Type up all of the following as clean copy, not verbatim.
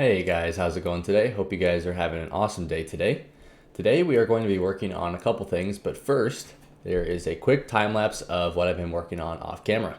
Hey guys, how's it going today? Hope you guys are having an awesome day today. Today we are going to be working on a couple things, but first there is a quick time lapse of what I've been working on off camera.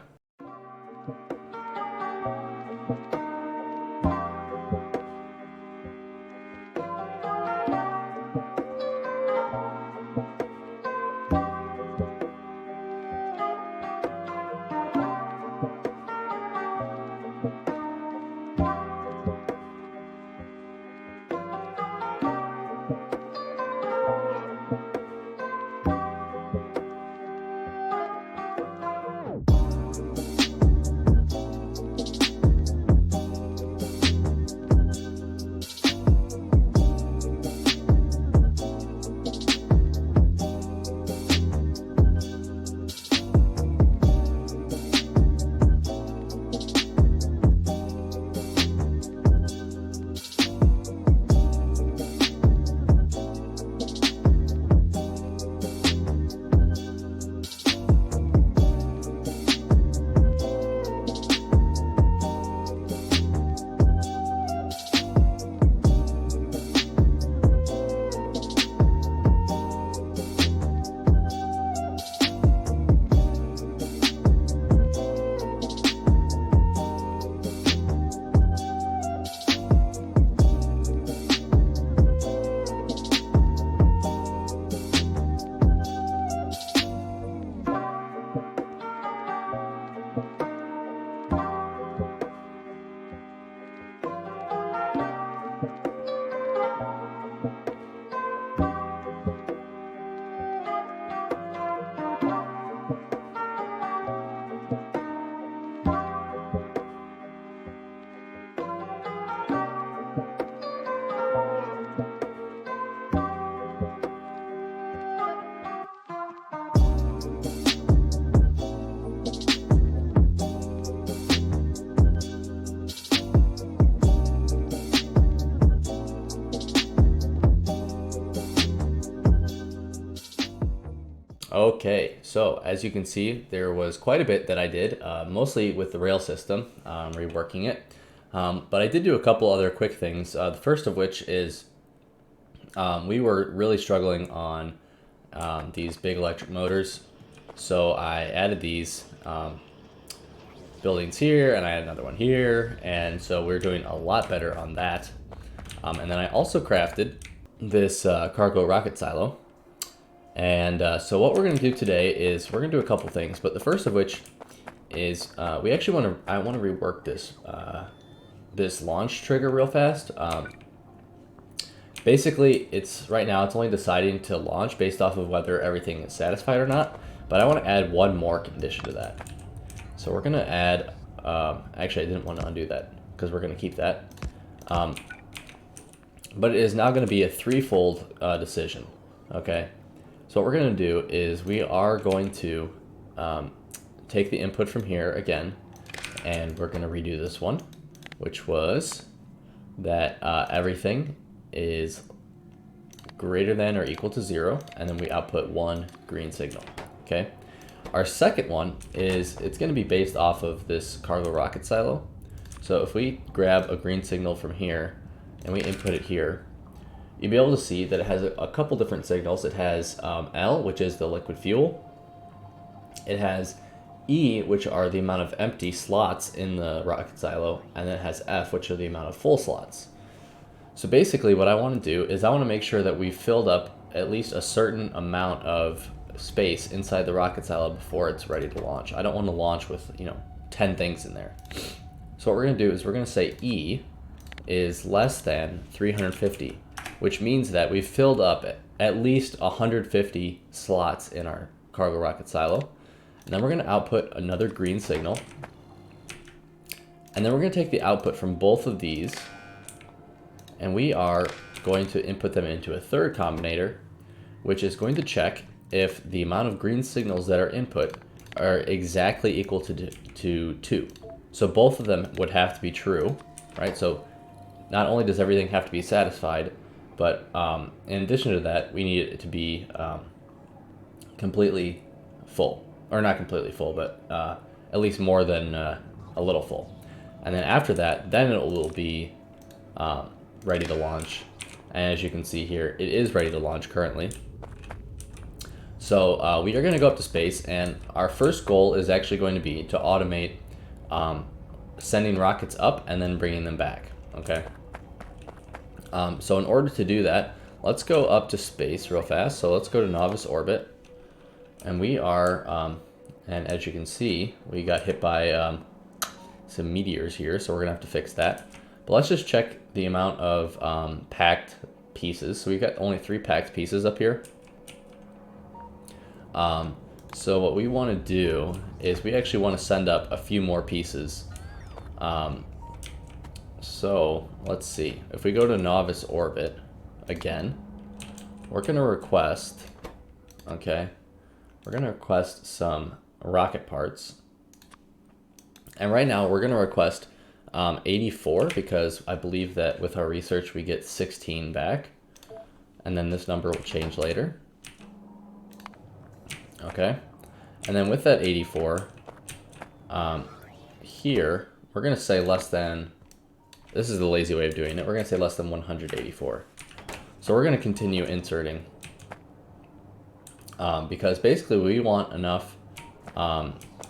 Okay, so as you can see, there was quite a bit that I did, mostly with the rail system, reworking it. But I did do a couple other quick things. The first of which is we were really struggling on these big electric motors. So I added these buildings here, and I had another one here. And so we're doing a lot better on that. And then I also crafted this cargo rocket silo. And so what we're going to do today is we're going to do a couple things, but the first of which is we actually I want to rework this this launch trigger real fast. Basically, right now it's only deciding to launch based off of whether everything is satisfied or not, but I want to add one more condition to that. So we're going to add, actually I didn't want to undo that because we're going to keep that. But it is now going to be a threefold decision, okay? So what we're going to do is we are going to take the input from here again, and we're going to redo this one, which was that everything is greater than or equal to 0, and then we output one green signal, okay? Our second one is it's going to be based off of this cargo rocket silo. So if we grab a green signal from here and we input it here, you'll be able to see that it has a couple different signals. It has L, which is the liquid fuel. It has E, which are the amount of empty slots in the rocket silo, and then it has F, which are the amount of full slots. So basically what I want to do is I want to make sure that we filled up at least a certain amount of space inside the rocket silo before it's ready to launch. I don't want to launch with 10 things in there. So what we're going to do is we're going to say E is less than 350. Which means that we've filled up at least 150 slots in our cargo rocket silo. And then we're going to output another green signal. And then we're going to take the output from both of these, and we are going to input them into a third combinator, which is going to check if the amount of green signals that are input are exactly equal to 2. So both of them would have to be true, right? So not only does everything have to be satisfied, but in addition to that, we need it to be completely full. Or not completely full, but at least more than a little full. And then after that, then it will be ready to launch. And as you can see here, it is ready to launch currently. So we are going to go up to space, and our first goal is actually going to be to automate sending rockets up and then bringing them back. Okay. So in order to do that, let's go up to space real fast. So let's go to novice orbit, and we are, and as you can see, we got hit by some meteors here, so we're gonna have to fix that. But let's just check the amount of packed pieces. So we've got only 3 packed pieces up here. So what we want to do is we actually want to send up a few more pieces. So let's see, if we go to novice orbit again, we're going to request, okay, we're going to request some rocket parts. And right now we're going to request 84 because I believe that with our research we get 16 back, and then this number will change later. Okay, and then with that 84, here we're going to say less than, this is the lazy way of doing it, we're going to say less than 184. So we're going to continue inserting because basically we want enough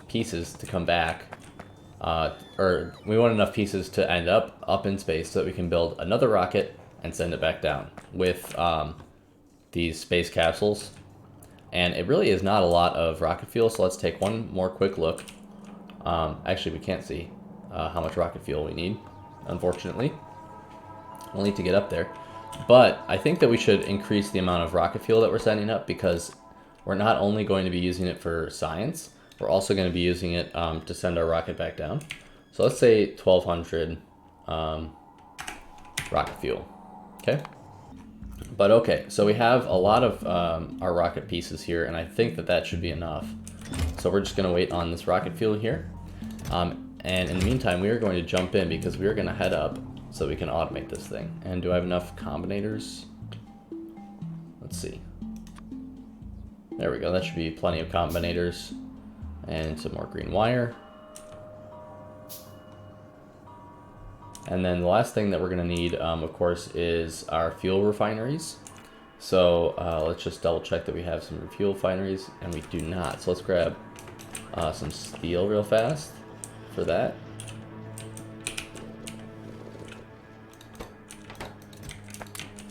pieces to come back, or we want enough pieces to end up in space so that we can build another rocket and send it back down with these space capsules. And it really is not a lot of rocket fuel, so let's take one more quick look. Actually, we can't see how much rocket fuel we need, unfortunately. We'll need to get up there. But I think that we should increase the amount of rocket fuel that we're sending up, because we're not only going to be using it for science, we're also going to be using it to send our rocket back down. So let's say 1,200 rocket fuel, okay? But okay, so we have a lot of our rocket pieces here, and I think that that should be enough. So we're just going to wait on this rocket fuel here. And in the meantime, we are going to jump in because we are going to head up so we can automate this thing. And do I have enough combinators? Let's see. There we go. That should be plenty of combinators and some more green wire. And then the last thing that we're going to need, of course, is our fuel refineries. So let's just double check that we have some fuel refineries, and we do not. So let's grab some steel real fast for that.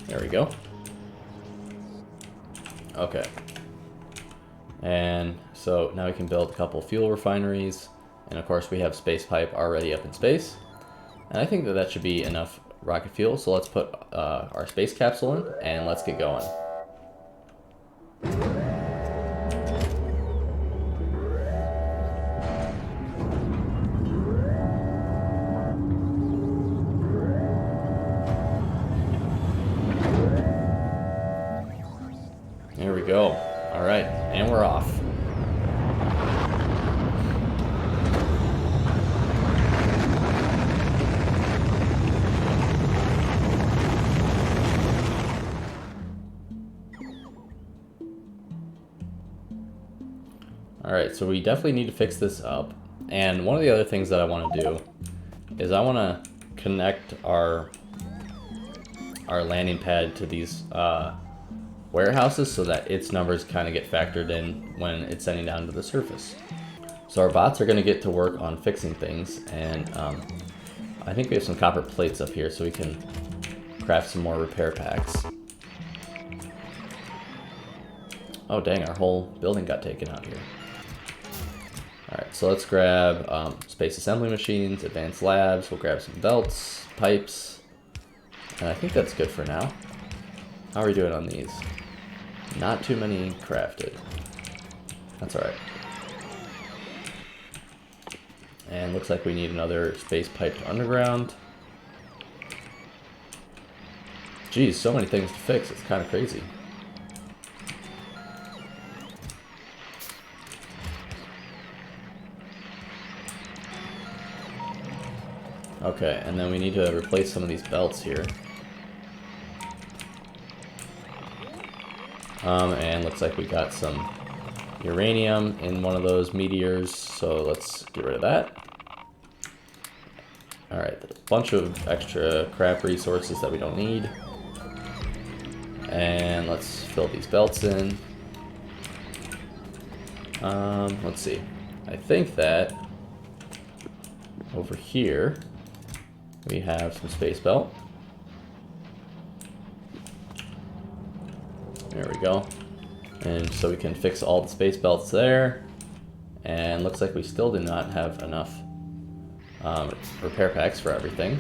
There we go. Okay. And so now we can build a couple fuel refineries. And of course we have space pipe already up in space. And I think that that should be enough rocket fuel. So let's put our space capsule in and let's get going. There we go. All right, and we're off. All right, so we definitely need to fix this up. And one of the other things that I want to do is I want to connect our landing pad to these warehouses so that its numbers kind of get factored in when it's sending down to the surface. So our bots are going to get to work on fixing things, and I think we have some copper plates up here so we can craft some more repair packs. Oh dang, our whole building got taken out here. Alright, so let's grab space assembly machines, advanced labs, we'll grab some belts, pipes, and I think that's good for now. How are we doing on these? Not too many crafted. That's alright. And looks like we need another space pipe to underground. Geez, so many things to fix, it's kind of crazy. Okay, and then we need to replace some of these belts here. And looks like we got some uranium in one of those meteors, so let's get rid of that. Alright, a bunch of extra crap resources that we don't need. And let's fill these belts in. Let's see. I think that over here we have some space belt. There we go. And so we can fix all the space belts there. And looks like we still do not have enough repair packs for everything.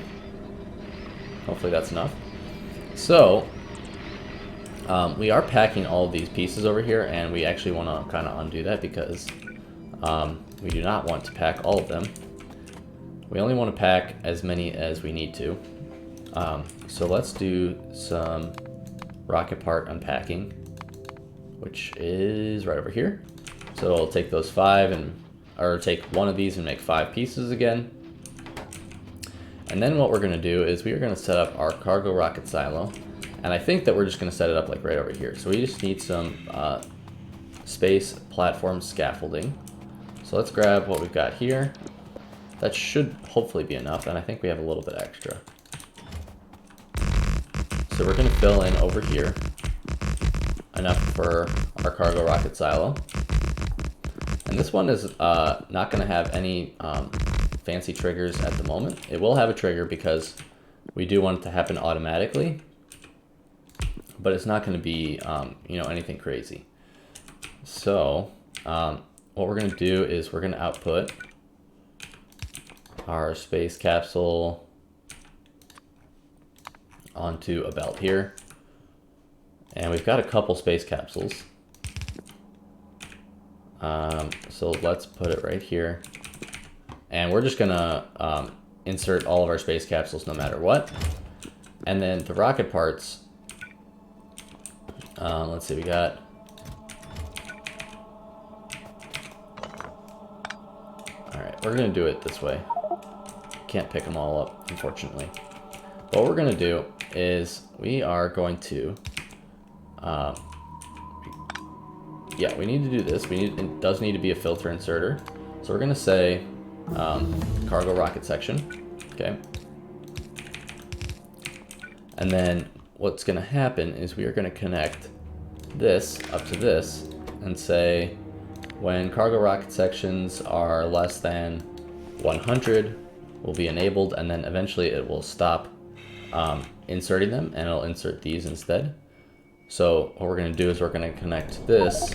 Hopefully that's enough. So we are packing all of these pieces over here, and we actually want to kind of undo that because we do not want to pack all of them. We only want to pack as many as we need to. So let's do some rocket part unpacking, which is right over here. So I'll take those take one of these and make 5 pieces again. And then what we're going to do is we are going to set up our cargo rocket silo. And I think that we're just going to set it up like right over here. So we just need some space platform scaffolding. So let's grab what we've got here. That should hopefully be enough, and I think we have a little bit extra. So we're going to fill in over here enough for our cargo rocket silo. And this one is not going to have any fancy triggers at the moment. It will have a trigger because we do want it to happen automatically, but it's not going to be anything crazy. So what we're going to do is we're going to output our space capsule onto a belt here, and we've got a couple space capsules. So let's put it right here, and we're just gonna insert all of our space capsules no matter what. And then the rocket parts, let's see, we got alright, we're gonna do it this way. Can't pick them all up, unfortunately. What we're gonna do is we are going to yeah, we need to do this. It does need to be a filter inserter. So we're going to say cargo rocket section. Okay. And then what's going to happen is we are going to connect this up to this and say when cargo rocket sections are less than 100 will be enabled, and then eventually it will stop inserting them and it'll insert these instead. So what we're going to do is we're going to connect this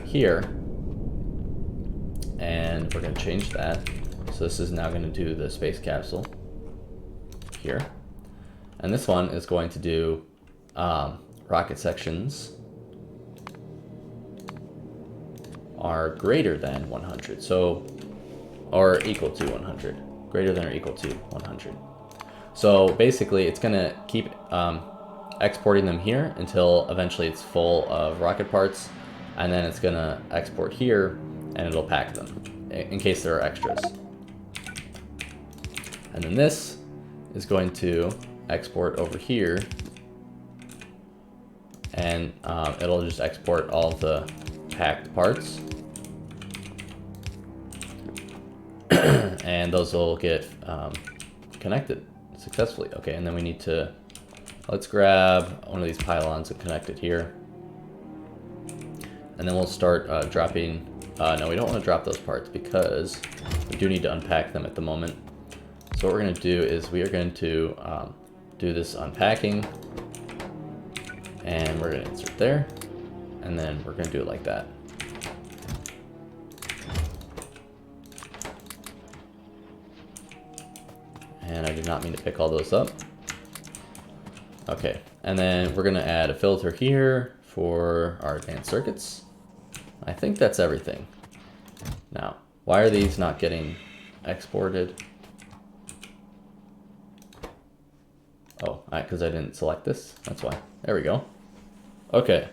here, and we're going to change that. So this is now going to do the space capsule here. And this one is going to do rocket sections are greater than 100. So, or equal to 100. Greater than or equal to 100. So basically it's going to keep exporting them here until eventually it's full of rocket parts, and then it's gonna export here and it'll pack them in case there are extras. And then this is going to export over here, and it'll just export all the packed parts, and those will get connected successfully. Okay, and then we need to let's grab one of these pylons and connect it here. And then we'll start dropping, no, we don't want to drop those parts because we do need to unpack them at the moment. So what we're going to do is we are going to do this unpacking, and we're going to insert there, and then we're going to do it like that. And I did not mean to pick all those up. Okay, and then we're going to add a filter here for our advanced circuits. I think that's everything. Now, why are these not getting exported? Oh, because I didn't select this. That's why. There we go. Okay,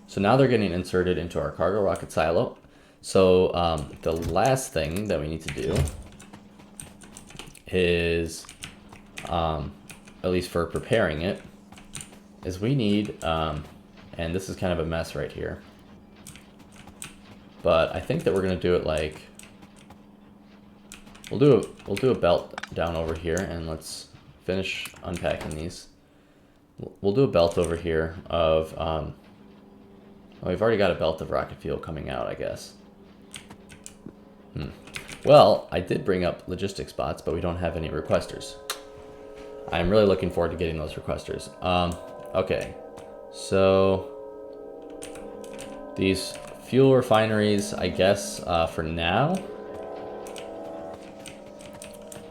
so now they're getting inserted into our cargo rocket silo. So the last thing that we need to do is, at least for preparing it, is we need, and this is kind of a mess right here, but I think that we're going to do it like we'll do a belt down over here, and let's finish unpacking these. We'll do a belt over here of well, we've already got a belt of rocket fuel coming out, I guess. Well, I did bring up logistics bots, but we don't have any requesters. I'm really looking forward to getting those requesters. Okay, so these fuel refineries, I guess, for now,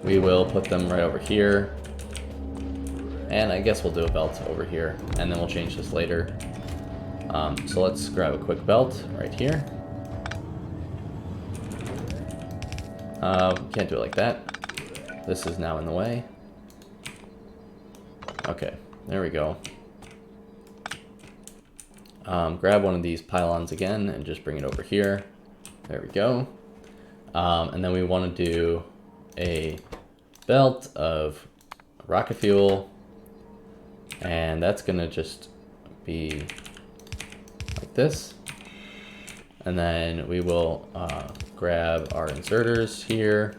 we will put them right over here. And I guess we'll do a belt over here, and then we'll change this later. So let's grab a quick belt right here. Can't do it like that. This is now in the way. Okay, there we go. Grab one of these pylons again and just bring it over here. There we go. And then we want to do a belt of rocket fuel, and that's gonna just be like this. And then we will grab our inserters here.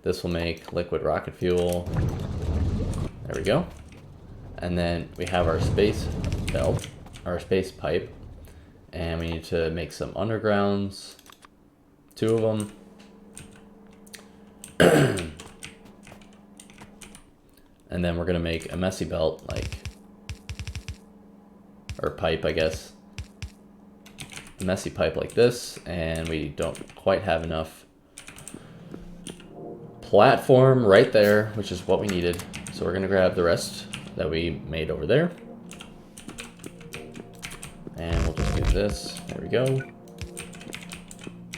This will make liquid rocket fuel. There we go. And then we have our space belt, our space pipe, and we need to make some undergrounds, 2 of them. And then we're gonna make a messy belt, like, or pipe, I guess. A messy pipe like this, and we don't quite have enough platform right there, which is what we needed. So we're gonna grab the rest that we made over there. And we'll just do this, there we go.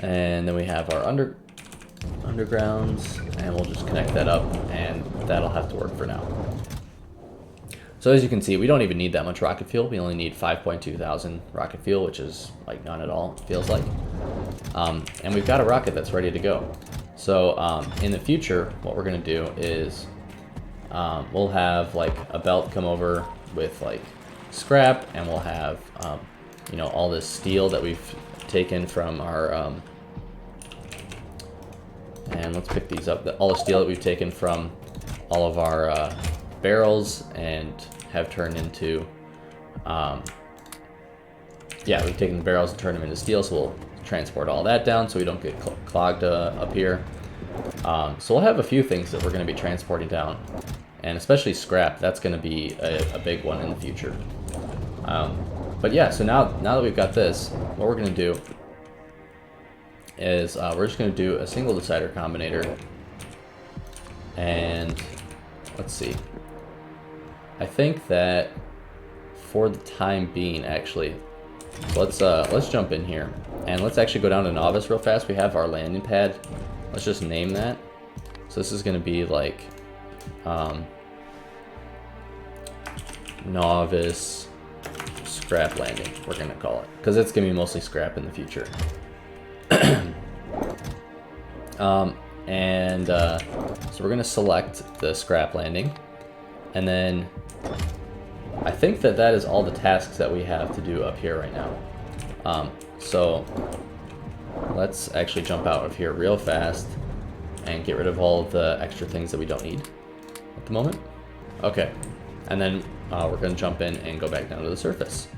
And then we have our undergrounds, and we'll just connect that up, and that'll have to work for now. So as you can see, we don't even need that much rocket fuel. We only need 5.2 thousand rocket fuel, which is like none at all, it feels like. And we've got a rocket that's ready to go. So in the future, what we're gonna do is we'll have like a belt come over with like scrap, and we'll have you know, all this steel that we've taken from our and let's pick these up. All the steel that we've taken from all of our barrels and have turned into, yeah, we've taken the barrels and turned them into steel, so we'll transport all that down so we don't get clogged up here. So we'll have a few things that we're going to be transporting down, and especially scrap. That's going to be a big one in the future. But yeah, so now that we've got this, what we're going to do is we're just going to do a single decider combinator, and let's see. I think that for the time being, actually, let's jump in here and let's actually go down to novice real fast. We have our landing pad. Let's just name that. So this is going to be like novice scrap landing, we're going to call it, because it's going to be mostly scrap in the future. So we're going to select the scrap landing, and then I think that is all the tasks that we have to do up here right now. So let's actually jump out of here real fast and get rid of all of the extra things that we don't need at the moment. Okay, and then we're going to jump in and go back down to the surface.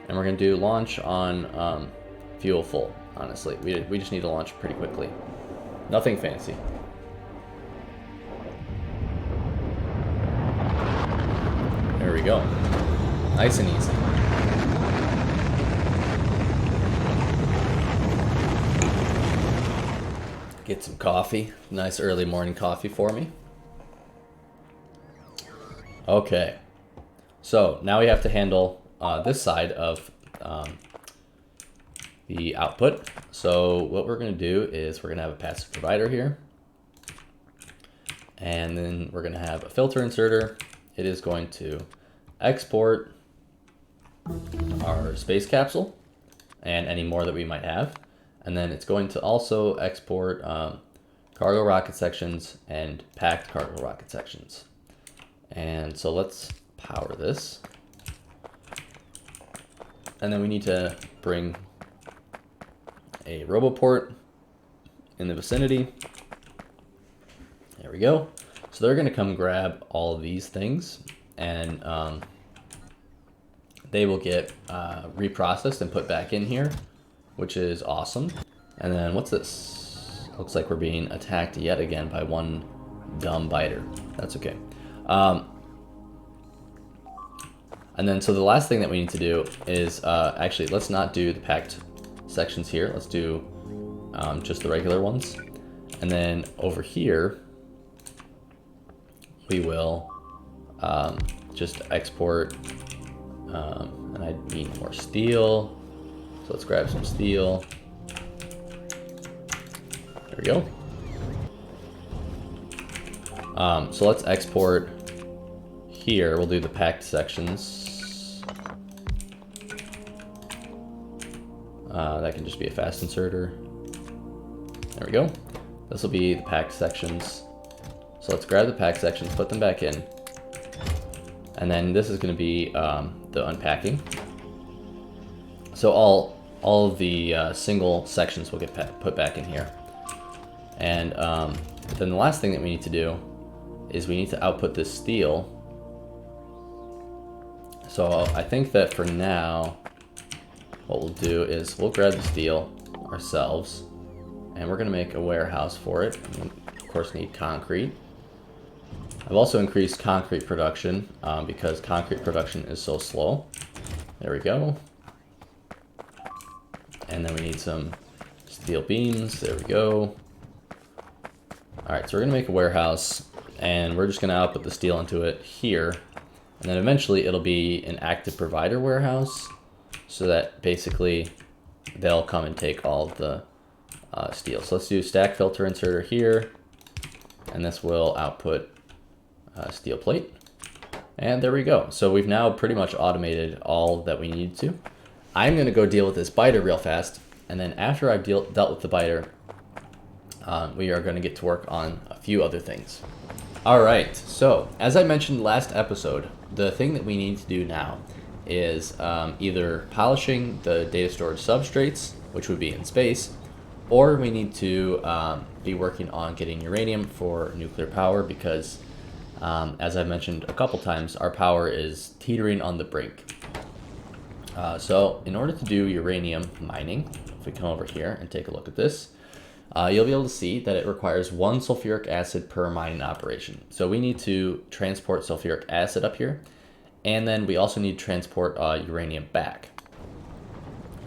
And we're going to do launch on fuel full, honestly. We just need to launch pretty quickly. Nothing fancy. There we go. Nice and easy. Get some coffee. Nice early morning coffee for me. Okay. So now we have to handle this side of the output. So what we're going to do is we're going to have a passive provider here. And then we're going to have a filter inserter. It is going to export our space capsule and any more that we might have. And then it's going to also export cargo rocket sections and packed cargo rocket sections. And so let's power this. And then we need to bring a roboport in the vicinity. There we go. So they're going to come grab all of these things, and they will get reprocessed and put back in here, which is awesome. And then what's this? Looks like we're being attacked yet again by one dumb biter. That's okay. And then so the last thing that we need to do is actually, let's not do the packed sections here. Let's do just the regular ones. And then over here, we will just export, and I need more steel. So let's grab some steel. There we go. So let's export here. We'll do the packed sections. That can just be a fast inserter. There we go. This will be the packed sections. So let's grab the packed sections, put them back in. And then this is going to be the unpacking. So all of the single sections will get put back in here. And then the last thing that we need to do is we need to output this steel. So I think that for now, what we'll do is we'll grab the steel ourselves, and we're going to make a warehouse for it. We, of course, need concrete. I've also increased concrete production because concrete production is so slow. There we go. And then we need some steel beams. There we go. All right, so we're going to make a warehouse, and we're just going to output the steel into it here. And then eventually it'll be an active provider warehouse, so that basically they'll come and take all of the steel. So let's do stack filter inserter here, and this will output steel plate. And there we go. So we've now pretty much automated all that we needed to. I'm going to go deal with this biter real fast, and then after I've dealt with the biter, we are going to get to work on a few other things. All right, so as I mentioned last episode, the thing that we need to do now is either polishing the data storage substrates, which would be in space, or we need to be working on getting uranium for nuclear power because, as I've mentioned a couple times, our power is teetering on the brink. So in order to do uranium mining, if we come over here and take a look at this, you'll be able to see that it requires 1 sulfuric acid per mining operation. So we need to transport sulfuric acid up here, and then we also need to transport uranium back.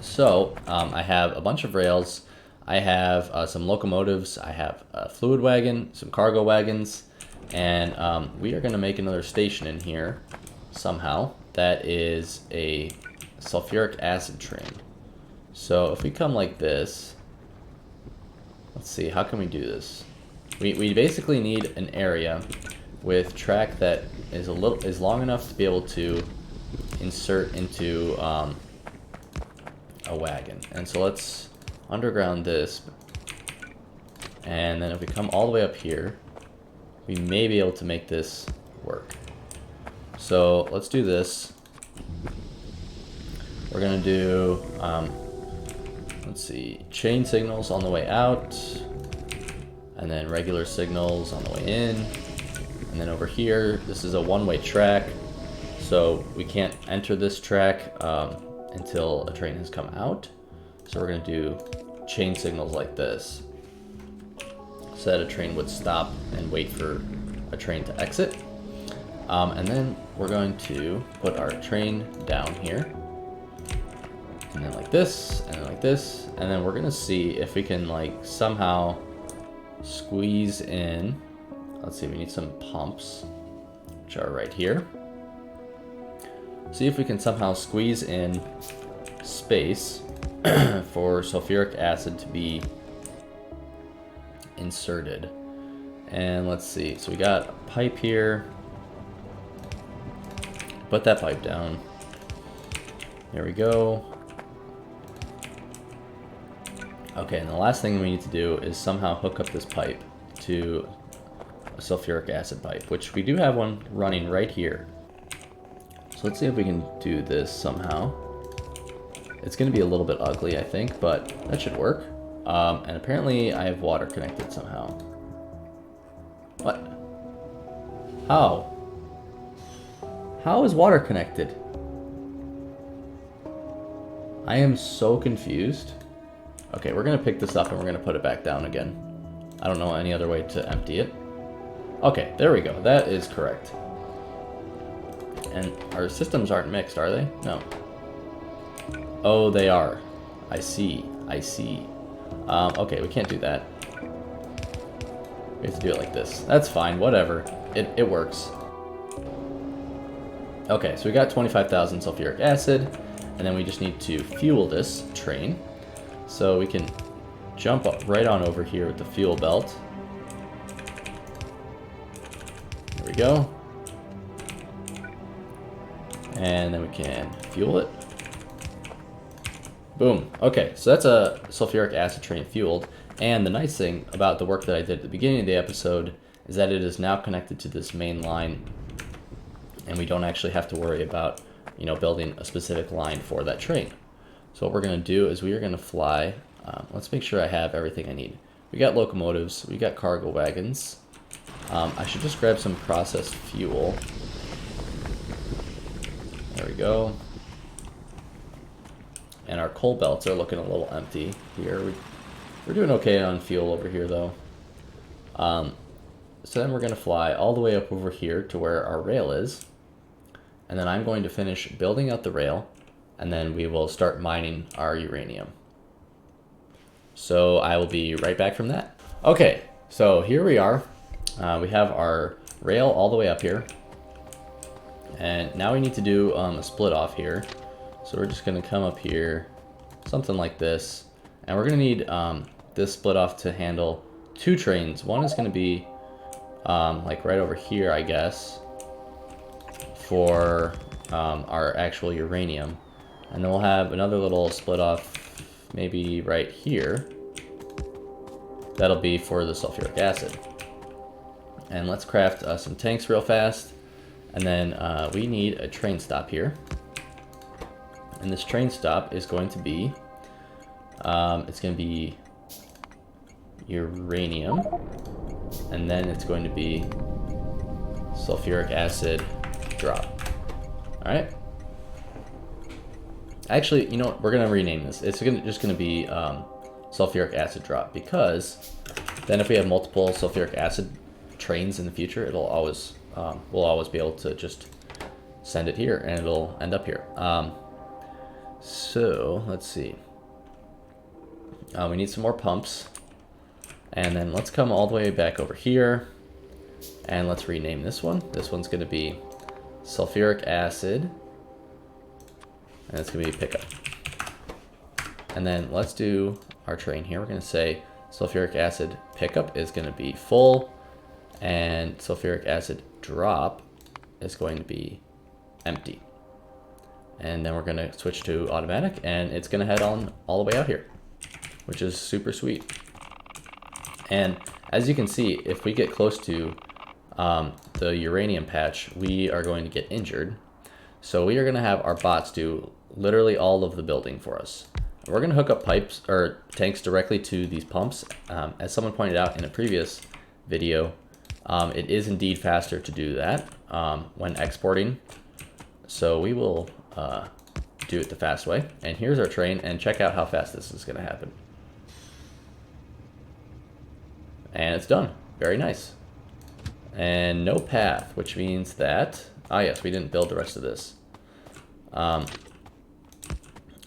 So I have a bunch of rails. I have some locomotives. I have a fluid wagon, some cargo wagons, and we are going to make another station in here somehow that is a sulfuric acid train. So if we come like this, let's see, how can we do this? We basically need an area with track that is long enough to be able to insert into a wagon. And so let's underground this, and then if we come all the way up here, we may be able to make this work. So let's do this. We're gonna do let's see, chain signals on the way out, and then regular signals on the way in. And then over here, this is a one-way track, so we can't enter this track until a train has come out. So we're going to do chain signals like this, so that a train would stop and wait for a train to exit. And then we're going to put our train down here, and then like this, and then like this, and then we're going to see if we can like somehow squeeze in. Let's see, we need some pumps, which are right here. See if we can somehow squeeze in space for sulfuric acid to be inserted. And let's see, so we got a pipe here. Put that pipe down. There we go. Okay, and the last thing we need to do is somehow hook up this pipe to a sulfuric acid pipe, which we do have one running right here. So let's see if we can do this somehow. It's going to be a little bit ugly, I think, but that should work. And apparently I have water connected somehow. What? How? How is water connected? I am so confused. Okay, we're gonna pick this up and we're gonna put it back down again. I don't know any other way to empty it. Okay, there we go. That is correct. And our systems aren't mixed, are they? No. Oh, they are. I see. I see. Okay, we can't do that. We have to do it like this. That's fine, whatever. It works. Okay, so we got 25,000 sulfuric acid, and then we just need to fuel this train. So we can jump up right on over here with the fuel belt. There we go. And then we can fuel it. Boom. Okay, so that's a sulfuric acid train fueled. And the nice thing about the work that I did at the beginning of the episode is that it is now connected to this main line, and we don't actually have to worry about, you know, building a specific line for that train. So what we're going to do is we are going to fly. Let's make sure I have everything I need. We got locomotives, we got cargo wagons. I should just grab some processed fuel. There we go. And our coal belts are looking a little empty here. We're doing okay on fuel over here, though. So then we're going to fly all the way up over here to where our rail is. And then I'm going to finish building out the rail, and then we will start mining our uranium. So I will be right back from that. Okay, so here we are. We have our rail all the way up here. And now we need to do a split off here. So we're just going to come up here, something like this. And we're going to need this split off to handle two trains. One is going to be like right over here, I guess, for our actual uranium. And then we'll have another little split off maybe right here. That'll be for the sulfuric acid. And let's craft some tanks real fast. And then we need a train stop here. And this train stop is going to be, it's going to be uranium. And then it's going to be sulfuric acid drop. All right. Actually, you know what? We're going to rename this. It's just going to be sulfuric acid drop, because then if we have multiple sulfuric acid trains in the future, it'll always we'll always be able to just send it here and it'll end up here. So let's see. We need some more pumps, and then let's come all the way back over here and let's rename this one. This one's going to be sulfuric acid, and it's going to be pickup. And then let's do our train here. We're going to say sulfuric acid pickup is going to be full, and sulfuric acid drop is going to be empty. And then we're going to switch to automatic, and it's going to head on all the way out here, which is super sweet. And as you can see, if we get close to the uranium patch, we are going to get injured. So we are going to have our bots do literally all of the building for us. We're going to hook up pipes or tanks directly to these pumps. As someone pointed out in a previous video, it is indeed faster to do that when exporting. So we will do it the fast way. And here's our train, and check out how fast this is going to happen. And it's done. Very nice. And no path, which means that, yes, we didn't build the rest of this.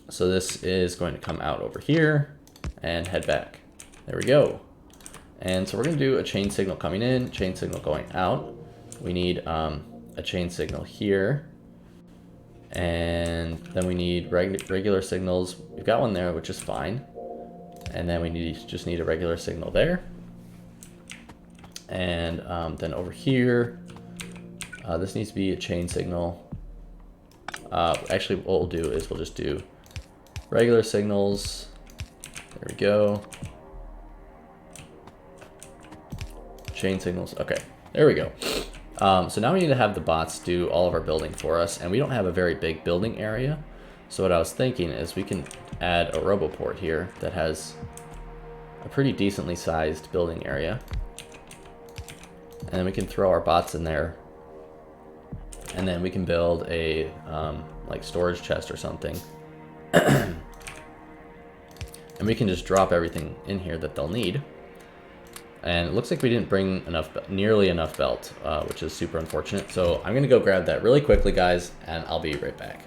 So this is going to come out over here and head back. There we go. And so we're going to do a chain signal coming in, chain signal going out. We need a chain signal here. And then we need regular signals. We've got one there, which is fine. And then we just need a regular signal there. And then over here, this needs to be a chain signal. Actually, what we'll do is we'll just do regular signals. There we go. Chain signals. Okay, there we go. So now we need to have the bots do all of our building for us, and we don't have a very big building area. So what I was thinking is we can add a roboport here that has a pretty decently sized building area. And then we can throw our bots in there. And then we can build a like storage chest or something. And we can just drop everything in here that they'll need. And it looks like we didn't bring nearly enough belt, which is super unfortunate. So I'm gonna go grab that really quickly, guys, and I'll be right back.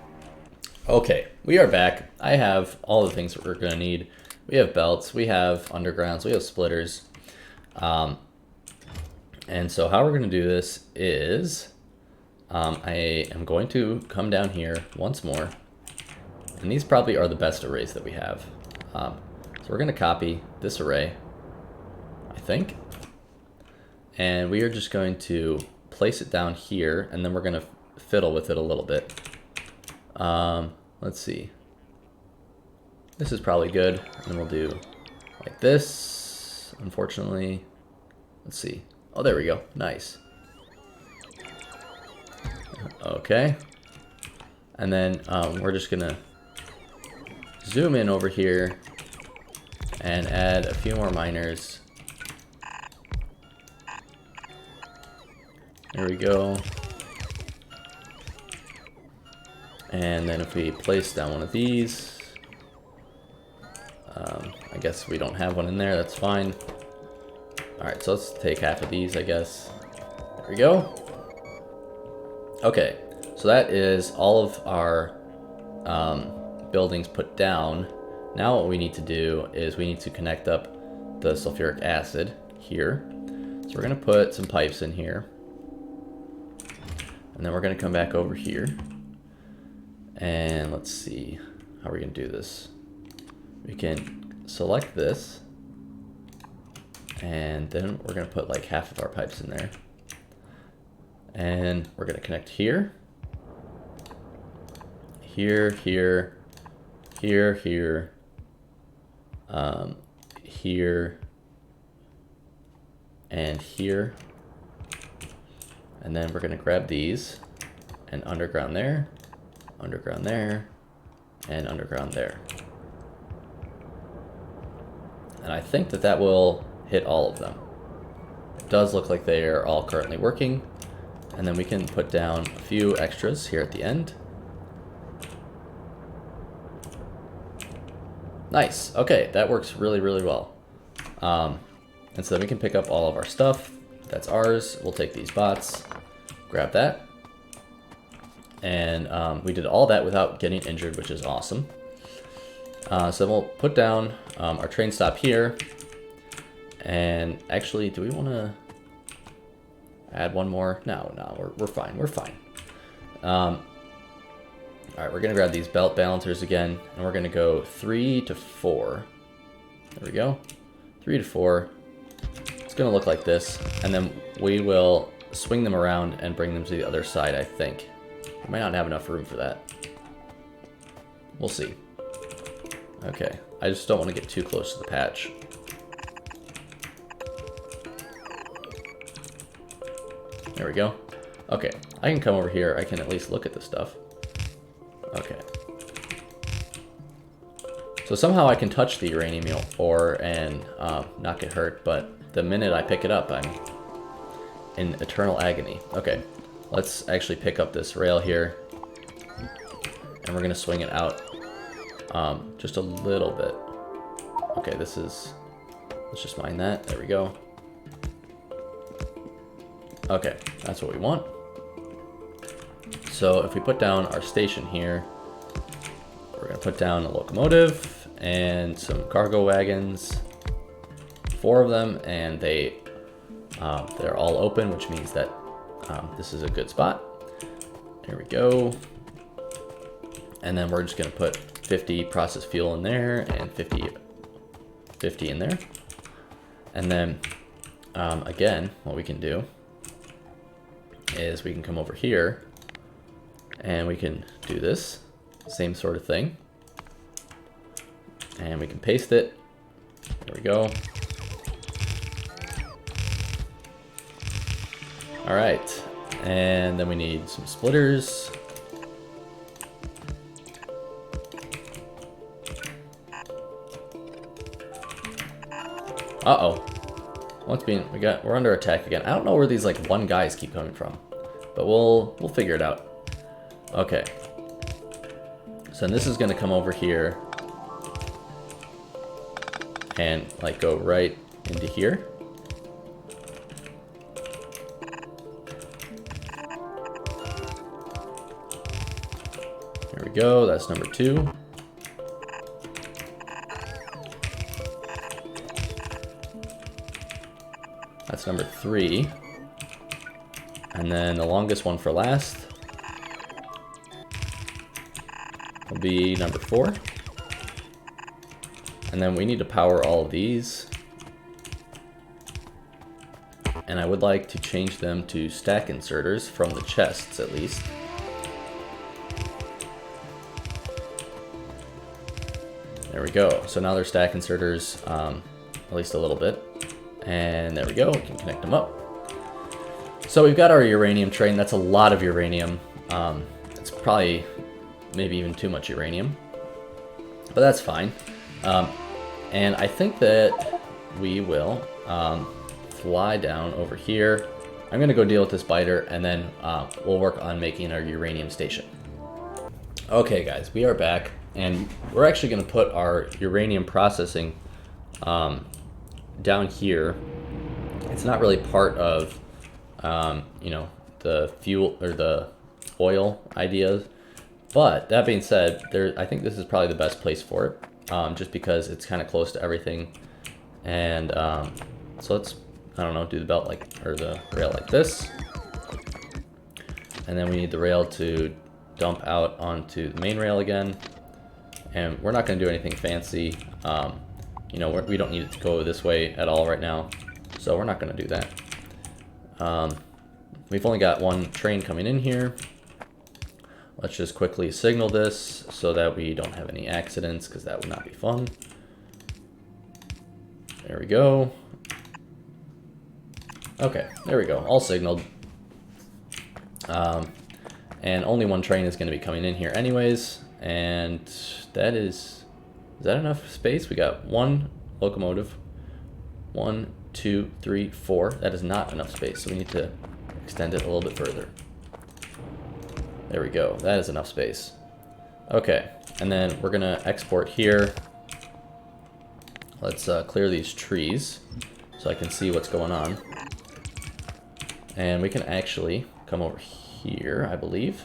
Okay, we are back. I have all the things that we're gonna need. We have belts, we have undergrounds, we have splitters. And so how we're gonna do this is, I am going to come down here once more. And these probably are the best arrays that we have. So we're gonna copy this array, I think. And we are just going to place it down here, and then we're gonna fiddle with it a little bit. Let's see. This is probably good. And then we'll do like this, unfortunately. Let's see. Oh, there we go. Nice. Okay. And then we're just gonna zoom in over here and add a few more miners. There we go. And then if we place down one of these, I guess we don't have one in there, that's fine. Alright, so let's take half of these, I guess. There we go. Okay, so that is all of our buildings put down. Now what we need to do is we need to connect up the sulfuric acid here. So we're going to put some pipes in here. And then we're going to come back over here. And let's see, how are we going to do this? We can select this. And then we're going to put like half of our pipes in there. And we're going to connect here. Here, here, here, here. Here. And here. And then we're going to grab these and underground there, and underground there. And I think that that will hit all of them. It does look like they are all currently working. And then we can put down a few extras here at the end. Nice. Okay, that works really, really well. And so then we can pick up all of our stuff. That's ours. We'll take these bots, grab that. And we did all that without getting injured, which is awesome. So then we'll put down our train stop here. And actually, do we want to add one more? No, we're fine. We're fine. All right, we're going to grab these belt balancers again, and we're going to go 3 to 4. There we go. 3 to 4. It's going to look like this, and then we will swing them around and bring them to the other side, I think. We might not have enough room for that. We'll see. Okay, I just don't want to get too close to the patch. There we go. Okay, I can come over here. I can at least look at this stuff. Okay. So somehow I can touch the uranium ore and not get hurt, but the minute I pick it up, I'm in eternal agony. Okay, let's actually pick up this rail here, and we're gonna swing it out just a little bit. Okay, let's just mine that. There we go. Okay, that's what we want. So if we put down our station here, we're gonna put down a locomotive and some cargo wagons, 4 of them, and they're all open, which means that this is a good spot. There we go. And then we're just gonna put 50 process fuel in there and 50 in there. And then again, what we can do is we can come over here and we can do this same sort of thing, and we can paste it. There we go. All right, and then we need some splitters. Uh-oh. We're under attack again. I don't know where these like one guys keep coming from, but we'll figure it out. Okay. So this is gonna come over here and like go right into here. There we go, that's number 2. That's number 3. And then the longest one for last will be number 4. And then we need to power all of these. And I would like to change them to stack inserters from the chests at least. There we go. So now they're stack inserters, at least a little bit. And there we go, we can connect them up. So we've got our uranium train. That's a lot of uranium. It's probably maybe even too much uranium, but that's fine. And I think that we will fly down over here. I'm gonna go deal with this biter, and then we'll work on making our uranium station. Okay guys, we are back, and we're actually gonna put our uranium processing down here. It's not really part of you know, the fuel or the oil ideas, but that being said, I think this is probably the best place for it, just because it's kind of close to everything. And so let's, I don't know, do the belt like, or the rail like this, and then we need the rail to dump out onto the main rail again. And we're not going to do anything fancy. You know, we don't need it to go this way at all right now, so we're not going to do that. We've only got one train coming in here. Let's just quickly signal this so that we don't have any accidents, because that would not be fun. There we go. Okay, there we go, all signaled. And only one train is going to be coming in here anyways, and that is that enough space? We got one locomotive. 1, 2, 3, 4. That is not enough space, so we need to extend it a little bit further. There we go, that is enough space. Okay, and then we're gonna export here. Let's clear these trees so I can see what's going on. And we can actually come over here, I believe.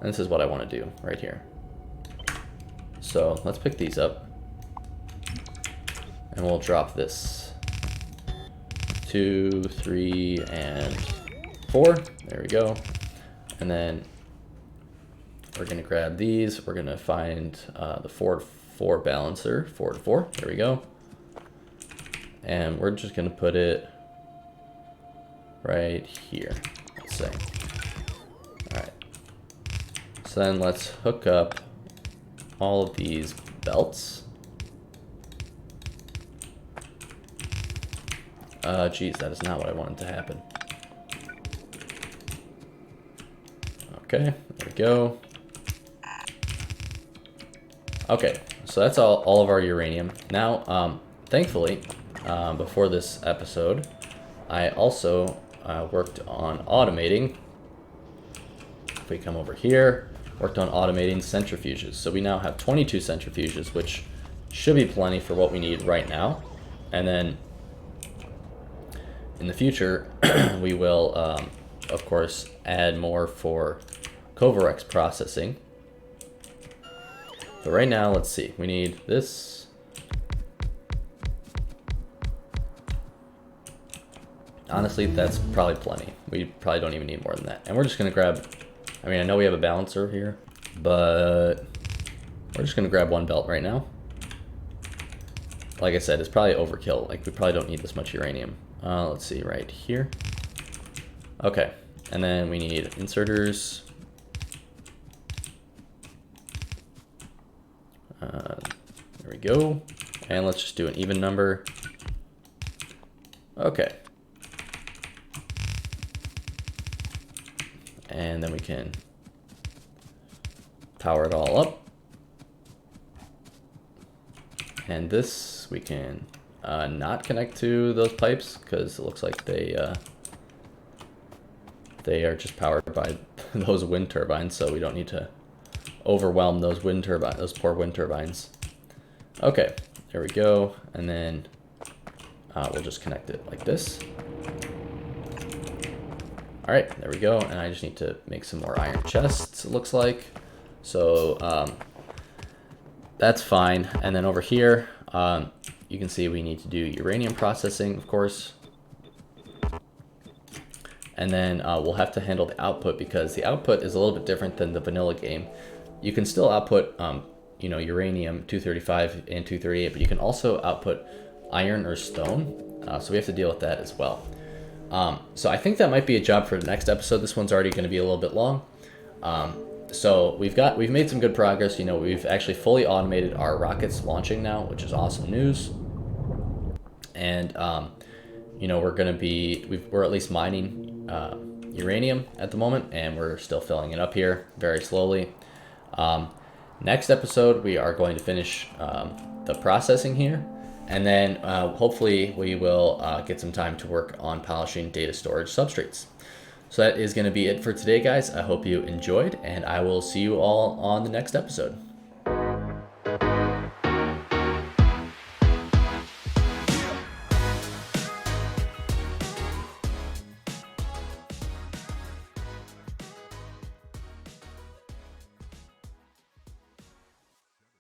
And this is what I want to do right here. So let's pick these up. And we'll drop this. 2, 3, and 4. There we go. And then we're going to grab these. We're going to find the 4 balancer. 4 to 4. There we go. And we're just going to put it right here, let's say. Alright. So then let's hook up all of these belts. Geez, that is not what I wanted to happen. Okay, there we go. Okay, so that's all of our uranium. Now, thankfully, before this episode, I also worked on automating. If we come over here, worked on automating centrifuges. So we now have 22 centrifuges, which should be plenty for what we need right now. And then in the future, we will, of course, add more for Covarex processing. But right now, let's see. We need this. Honestly, that's probably plenty. We probably don't even need more than that. And we're just going to grab, I mean, I know we have a balancer here, but we're just going to grab one belt right now. Like I said, it's probably overkill. Like, we probably don't need this much uranium. Let's see, right here. Okay, and then we need inserters. There we go. And let's just do an even number. Okay. And then we can power it all up. And this we can not connect to those pipes because it looks like they are just powered by those wind turbines, so we don't need to overwhelm those poor wind turbines. Okay, there we go, and then we'll just connect it like this. All right, there we go, and I just need to make some more iron chests, it looks like. So that's fine, and then over here, you can see we need to do uranium processing, of course. And then we'll have to handle the output because the output is a little bit different than the vanilla game. You can still output, you know, uranium 235 and 238, but you can also output iron or stone. So we have to deal with that as well. So I think that might be a job for the next episode. This one's already going to be a little bit long. So we've made some good progress. You know, we've actually fully automated our rockets launching now, which is awesome news. And you know, we're at least mining uranium at the moment, and we're still filling it up here very slowly. Next episode, we are going to finish the processing here, and then hopefully we will get some time to work on polishing data storage substrates. So that is going to be it for today, guys. I hope you enjoyed, and I will see you all on the next episode.